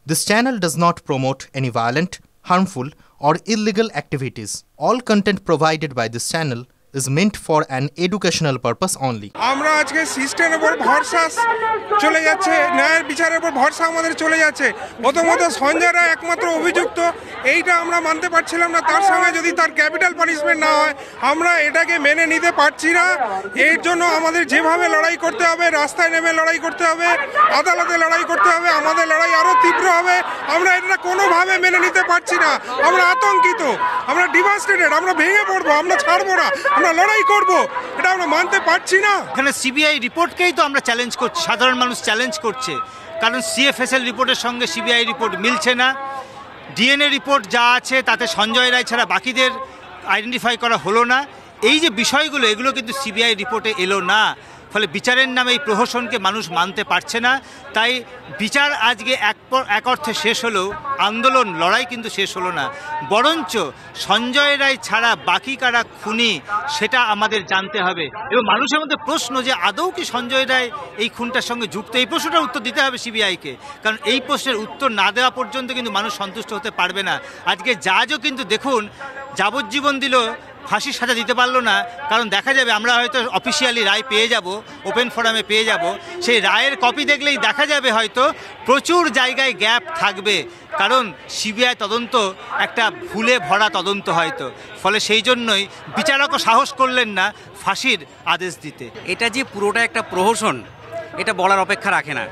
This channel does not promote any violent, harmful, or illegal activities. All content provided by this channel is meant for an educational purpose only. আমরা আজকে সিস্টেমের উপর ভরসা চলে যাচ্ছে, ন্যায়ের বিচারের উপর ভরসা আমাদের চলে যাচ্ছে। প্রথমত সঞ্জয় রায় একমাত্র অভিযুক্ত, এইটা আমরা মানতে পারছিলাম না। তার সঙ্গে যদি তার ক্যাপিটাল পানিশমেন্ট না হয়, আমরা এটাকে মেনে নিতে পারছি না। এর জন্য আমাদের যেভাবে লড়াই করতে হবে, রাস্তায় নেমে লড়াই করতে হবে, আদালতে লড়াই করতে হবে, আমাদের লড়াই আরও তীব্র হবে। আমরা এটা কোনোভাবে মেনে নিতে পারছি না। আমরা আতঙ্কিত, আমরা ডিভাস্টেটেড, আমরা ভেঙে পড়বো, আমরা ছাড়বো না, আমরা লড়াই করব। এটা আমরা মানতে পারছি না। এখানে সিবিআই রিপোর্টকেই তো আমরা চ্যালেঞ্জ করছি, সাধারণ মানুষ চ্যালেঞ্জ করছে, কারণ সিএফএসএল রিপোর্টের সঙ্গে সিবিআই রিপোর্ট মিলছে না। ডিএনএ রিপোর্ট যা আছে তাতে সঞ্জয় রায় ছাড়া বাকিদের আইডেন্টিফাই করা হলো না। এই যে বিষয়গুলো, এগুলো কিন্তু সিবিআই রিপোর্টে এলো না। ফলে বিচারের নামে এই প্রহসনকে মানুষ মানতে পারছে না। তাই বিচার আজকে এক অর্থে শেষ হলেও আন্দোলন, লড়াই কিন্তু শেষ হলো না। বরঞ্চ সঞ্জয় রায় ছাড়া বাকি কারা খুনি সেটা আমাদের জানতে হবে। এবং মানুষের মধ্যে প্রশ্ন যে আদৌ কি সঞ্জয় রায় এই খুনটার সঙ্গে যুক্ত, এই প্রশ্নটার উত্তর দিতে হবে সিবিআইকে। কারণ এই প্রশ্নের উত্তর না দেওয়া পর্যন্ত কিন্তু মানুষ সন্তুষ্ট হতে পারবে না। আজকে জাজও কিন্তু দেখুন যাবজ্জীবন দিল, ফাঁসির সাজা দিতে পারলো না। কারণ দেখা যাবে আমরা হয়তো অফিসিয়ালি রায় পেয়ে যাব, ওপেন ফোরামে পেয়ে যাব। সেই রায়ের কপি দেখলেই দেখা যাবে হয়তো প্রচুর জায়গায় গ্যাপ থাকবে, কারণ সিবিআই তদন্ত একটা ভুলে ভরা তদন্ত হয়তো। ফলে সেই জন্যই বিচারকও সাহস করলেন না ফাঁসির আদেশ দিতে। এটা যে পুরোটা একটা প্রহসন, এটা বলার অপেক্ষা রাখে না।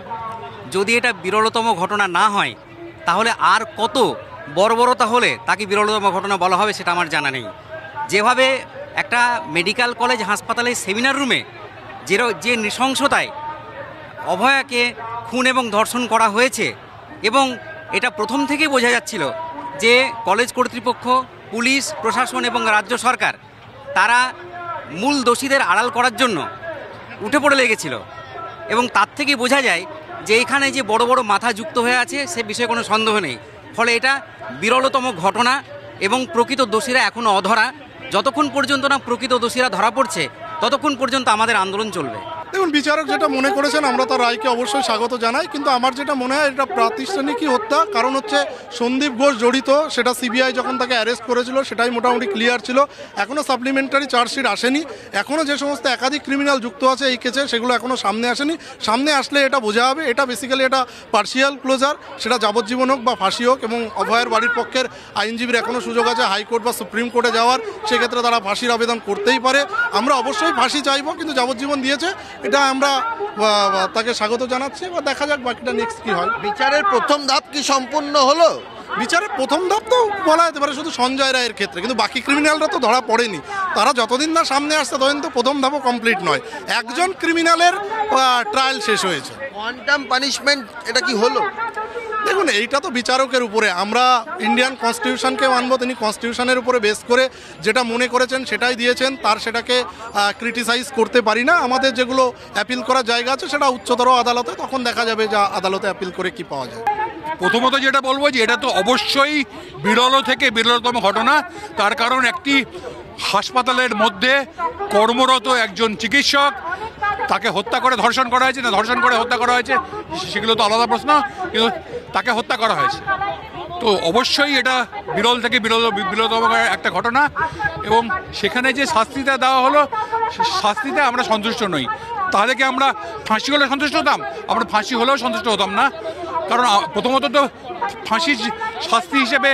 যদি এটা বিরলতম ঘটনা না হয়, তাহলে আর কত বর্বরতা হলে তাকে বিরলতম ঘটনা বলা হবে সেটা আমার জানা নেই। যেভাবে একটা মেডিকেল কলেজ হাসপাতালের সেমিনার রুমে যে নৃশংসতায় অভয়াকে খুন এবং ধর্ষণ করা হয়েছে, এবং এটা প্রথম থেকেই বোঝা যাচ্ছিল যে কলেজ কর্তৃপক্ষ, পুলিশ প্রশাসন এবং রাজ্য সরকার তারা মূল দোষীদের আড়াল করার জন্য উঠে পড়ে লেগেছিল। এবং তার থেকেই বোঝা যায় যে এখানে যে বড় বড় মাথা যুক্ত হয়ে আছে সে বিষয়ে কোনো সন্দেহ নেই। ফলে এটা বিরলতম ঘটনা এবং প্রকৃত দোষীরা এখনও অধরা। যতক্ষণ পর্যন্ত না প্রকৃত দোষীরা ধরা পড়ছে, ততক্ষণ পর্যন্ত আমাদের আন্দোলন চলবে। দেখুন, বিচারক যেটা মনে করেছেন আমরা তার রায়কে অবশ্যই স্বাগত জানাই, কিন্তু আমার যেটা মনে হয় এটা প্রাতিষ্ঠানিকই হত্যা। কারণ হচ্ছে সন্দীপ ঘোষ জড়িত, সেটা সিবিআই যখন তাকে অ্যারেস্ট করেছিল সেটাই মোটামুটি ক্লিয়ার ছিল। এখনও সাপ্লিমেন্টারি চার্জশিট আসেনি, এখনও যে সমস্ত একাধিক ক্রিমিনাল যুক্ত আছে এই কেসে সেগুলো এখনও সামনে আসেনি। সামনে আসলে এটা বোঝা হবে। এটা বেসিক্যালি এটা পার্শিয়াল ক্লোজার, সেটা যাবজ্জীবন হোক বা ফাঁসি হোক। এবং অভয়ের বাড়ির পক্ষের আইনজীবীর এখনও সুযোগ আছে হাইকোর্ট বা সুপ্রিম কোর্টে যাওয়ার, সেক্ষেত্রে তারা ফাঁসির আবেদন করতেই পারে। আমরা অবশ্যই ফাঁসি চাইব, কিন্তু যাবজ্জীবন দিয়েছে, এটা আমরা তাকে স্বাগত জানাচ্ছি। বা দেখা যাক বাকিটা নেক্সট কি হয়। বিচারের প্রথম ধাপ কি সম্পূর্ণ হলো? বিচারের প্রথম ধাপ তো বলা যেতে পারে শুধু সঞ্জয় রায়ের ক্ষেত্রে, কিন্তু বাকি ক্রিমিনালরা তো ধরা পড়েনি। তারা যতদিন না সামনে আসছে ততদিন তো প্রথম ধাপও কমপ্লিট নয়। একজন ক্রিমিনালের ট্রায়াল শেষ হয়েছে। কোয়ান্টাম পানিশমেন্ট এটা কি হলো? দেখুন, এইটা তো বিচারকের উপরে। আমরা ইন্ডিয়ান কনস্টিটিউশনকে মানব, তিনি কনস্টিটিউশনের উপরে বেস করে যেটা মনে করেছেন সেটাই দিয়েছেন, তার সেটাকে ক্রিটিসাইজ করতে পারি না। আমাদের যেগুলো অ্যাপিল করার জায়গা আছে সেটা উচ্চতর আদালতে, তখন দেখা যাবে যা আদালতে অ্যাপিল করে কি পাওয়া যায়। প্রথমত যেটা বলবো যে এটা তো অবশ্যই বিরল থেকে বিরলতম ঘটনা। তার কারণ একটি হাসপাতালের মধ্যে কর্মরত একজন চিকিৎসক, তাকে হত্যা করে ধর্ষণ করা হয়েছে না ধর্ষণ করে হত্যা করা হয়েছে সেগুলো তো আলাদা প্রশ্ন, কিন্তু তাকে হত্যা করা হয়েছে। তো অবশ্যই এটা বিরল থেকে বিরলতম একটা ঘটনা। এবং সেখানে যে শাস্তিটা দেওয়া হলো, শাস্তিতে আমরা সন্তুষ্ট নই। তাহলে কি আমরা ফাঁসি হলে সন্তুষ্ট হতাম? আমরা ফাঁসি হলেও সন্তুষ্ট হতাম না। কারণ প্রথমত তো ফাঁসির শাস্তি হিসেবে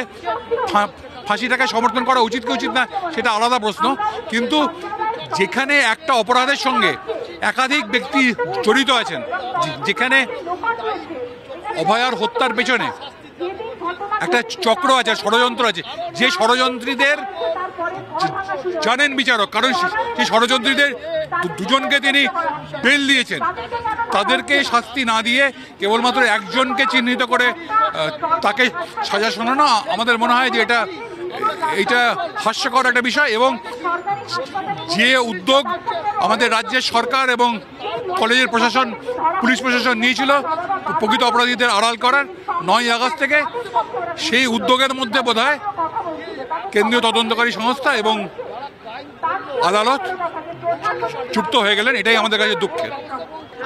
ফাঁসিটাকে সমর্থন করা উচিত কি উচিত না সেটা আলাদা প্রশ্ন। কিন্তু যেখানে একটা অপরাধের সঙ্গে একাধিক ব্যক্তি জড়িত আছেন, যেখানে অভয়ার হত্যার পেছনে একটা চক্র আছে, ষড়যন্ত্র আছে, যে ষড়যন্ত্রীদের জানেন বিচারক, কারণ সেই ষড়যন্ত্রীদের দুজনকে তিনি বেল দিয়েছেন। তাদেরকে শাস্তি না দিয়ে কেবলমাত্র একজনকে চিহ্নিত করে তাকে সাজা শোনানো আমাদের মনে হয় যে এইটা হাস্যকর একটা বিষয়। এবং যে উদ্যোগ আমাদের রাজ্যের সরকার এবং কলেজের প্রশাসন, পুলিশ প্রশাসন নিয়েছিল প্রকৃত অপরাধীদের আড়াল করার 9 আগস্ট থেকে, সেই উদ্যোগের মধ্যে বোধহয় কেন্দ্রীয় তদন্তকারী সংস্থা এবং আদালত যুক্ত হয়ে গেলেন। এটাই আমাদের কাছে দুঃখের।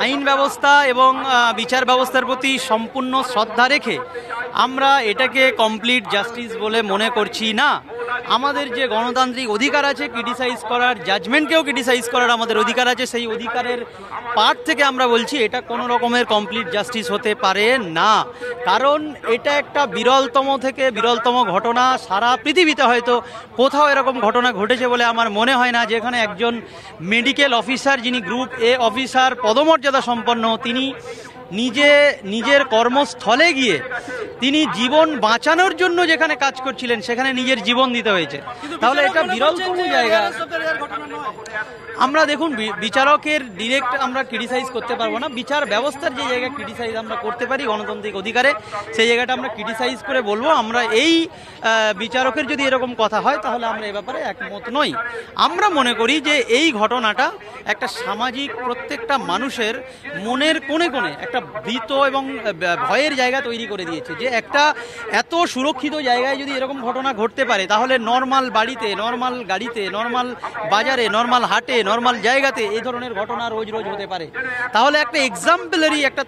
আইন ব্যবস্থা এবং বিচার ব্যবস্থার প্রতি সম্পূর্ণ শ্রদ্ধা রেখে আমরা এটাকে কমপ্লিট জাস্টিস বলে মনে করছি না। আমাদের যে গণতান্ত্রিক অধিকার আছে ক্রিটিসাইজ করার, জাজমেন্টকেও ক্রিটিসাইজ করার আমাদের অধিকার আছে, সেই অধিকারের পার্ট থেকে আমরা বলছি এটা কোনো রকমের কমপ্লিট জাস্টিস হতে পারে না। কারণ এটা একটা বিরলতম থেকে বিরলতম ঘটনা। সারা পৃথিবীতে হয়তো কোথাও এরকম ঘটনা ঘটেছে বলে আমার মনে হয় না, যেখানে একজন মেডিকেল অফিসার, যিনি গ্রুপ এ অফিসার পদমর্যাদা সম্পন্ন, তিনি নিজের কর্মস্থলে গিয়ে তিনি জীবন বাঁচানোর জন্য যেখানে কাজ করছিলেন সেখানে নিজের জীবন দিতে হয়েছে। তাহলে এটা বিরলতম জায়গা। আমরা দেখুন, বিচারকের ডিরেক্ট আমরা ক্রিটিসাইজ করতে পারবো না। বিচার ব্যবস্থার যে জায়গায় ক্রিটিসাইজ আমরা করতে পারি গণতান্ত্রিক অধিকারে, সেই জায়গাটা আমরা ক্রিটিসাইজ করে বলবো আমরা এই বিচারকের যদি এরকম কথা হয় তাহলে আমরা এ ব্যাপারে একমত নই। আমরা মনে করি যে এই ঘটনাটা একটা সামাজিক, প্রত্যেকটা মানুষের মনের কোণে কোণে একটা ভীত এবং ভয়ের জায়গা তৈরি করে দিয়েছে। যে একটা এত সুরক্ষিত জায়গায় যদি এরকম ঘটনা ঘটতে পারে, তাহলে নর্মাল বাড়িতে, নর্মাল গাড়িতে, নর্মাল বাজারে, নর্মাল হাটে, নর্মাল জায়গাতে এই ধরনের ঘটনা রোজ রোজ হতে পারে। তাহলে একটা এক্সাম্পলারি একটা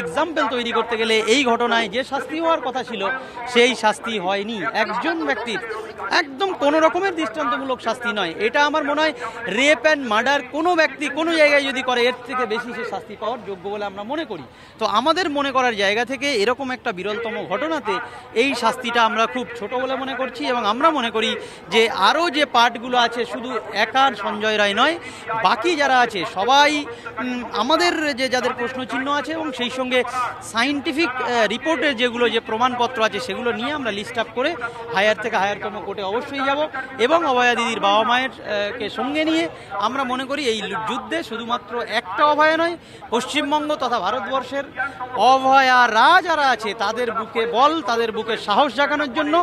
এক্সাম্পল তৈরি করতে গেলে এই ঘটনায় যে শাস্তি হওয়ার কথা ছিল সেই শাস্তি হয়নি। একজন ব্যক্তির একদম কোনো রকমের দৃষ্টান্তমূলক শাস্তি নয়। এটা আমার মনে হয় রেপ অ্যান্ড মার্ডার কোনো ব্যক্তি কোনো জায়গায় যদি করে এর থেকে বেশি সে শাস্তি পাওয়ার যোগ্য বলে আমরা মনে করি। তো আমাদের মনে করার জায়গা থেকে এরকম একটা বিরলতম ঘটনাতে এই শাস্তিটা আমরা খুব ছোট বলে মনে করছি। এবং আমরা মনে করি যে আরও যে পার্টগুলো আছে, শুধু একার সঞ্জয় রায় নয়, বাকি যারা আছে সবাই আমাদের যাদের প্রশ্নচিহ্ন আছে এবং সেই সঙ্গে সাইন্টিফিক রিপোর্টের যেগুলো যে প্রমাণপত্র আছে সেগুলো নিয়ে আমরা লিস্ট আপ করে হায়ার থেকে হায়ারতম কোর্টে অবশ্যই যাব। এবং অভয়া দিদির বাবা মায়ের কে সঙ্গে নিয়ে আমরা মনে করি এই যুদ্ধে শুধুমাত্র একটা অভয়া নয়, পশ্চিমবঙ্গ তথা ভারতবর্ষের অভয়ারা যারা আছে তাদের বুকে বল, তাদের বুকে সাহস জাগানোর জন্য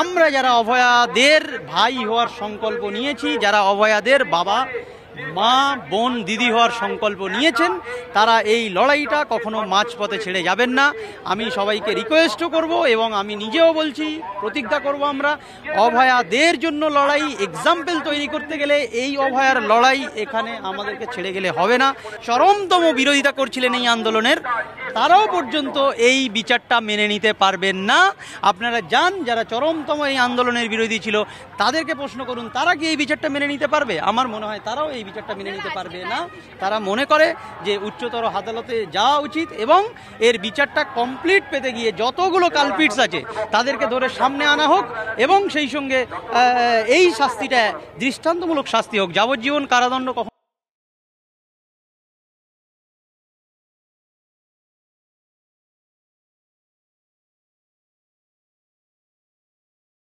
আমরা যারা অভয়াদের ভাই হওয়ার সংকল্প নিয়েছি, যারা অভয়াদের বাবা, মা, বোন, দিদি হওয়ার সংকল্প নিয়েছেন, তারা এই লড়াইটা কখনো মাঝপথে ছেড়ে যাবেন না। আমি সবাইকে রিকোয়েস্টও করব এবং আমি নিজেও বলছি, প্রতিজ্ঞা করব, আমরা অভয়াদের জন্য লড়াই এক্সাম্পল তৈরি করতে গেলে এই অভয়ার লড়াই এখানে আমাদেরকে ছেড়ে গেলে হবে না। চরমতম বিরোধিতা করছিলেন এই আন্দোলনের, তারাও পর্যন্ত এই বিচারটা মেনে নিতে পারবেন না। আপনারা যান, যারা চরমতম এই আন্দোলনের বিরোধী ছিল তাদেরকে প্রশ্ন করুন, তারা কি এই বিচারটা মেনে নিতে পারবে? আমার মনে হয় তারাও এই বিচারটা মেনে নিতে পারবে না। তারা মনে করে যে উচ্চতর আদালতে যাওয়া উচিত এবং এর বিচারটা কমপ্লিট পেতে গিয়ে যতগুলো কালপিটস আছে তাদেরকে ধরে সামনে আনা হোক এবং সেই সঙ্গে এই শাস্তিটা দৃষ্টান্তমূলক শাস্তি হোক। যাবজ্জীবন কারাদণ্ড কখনো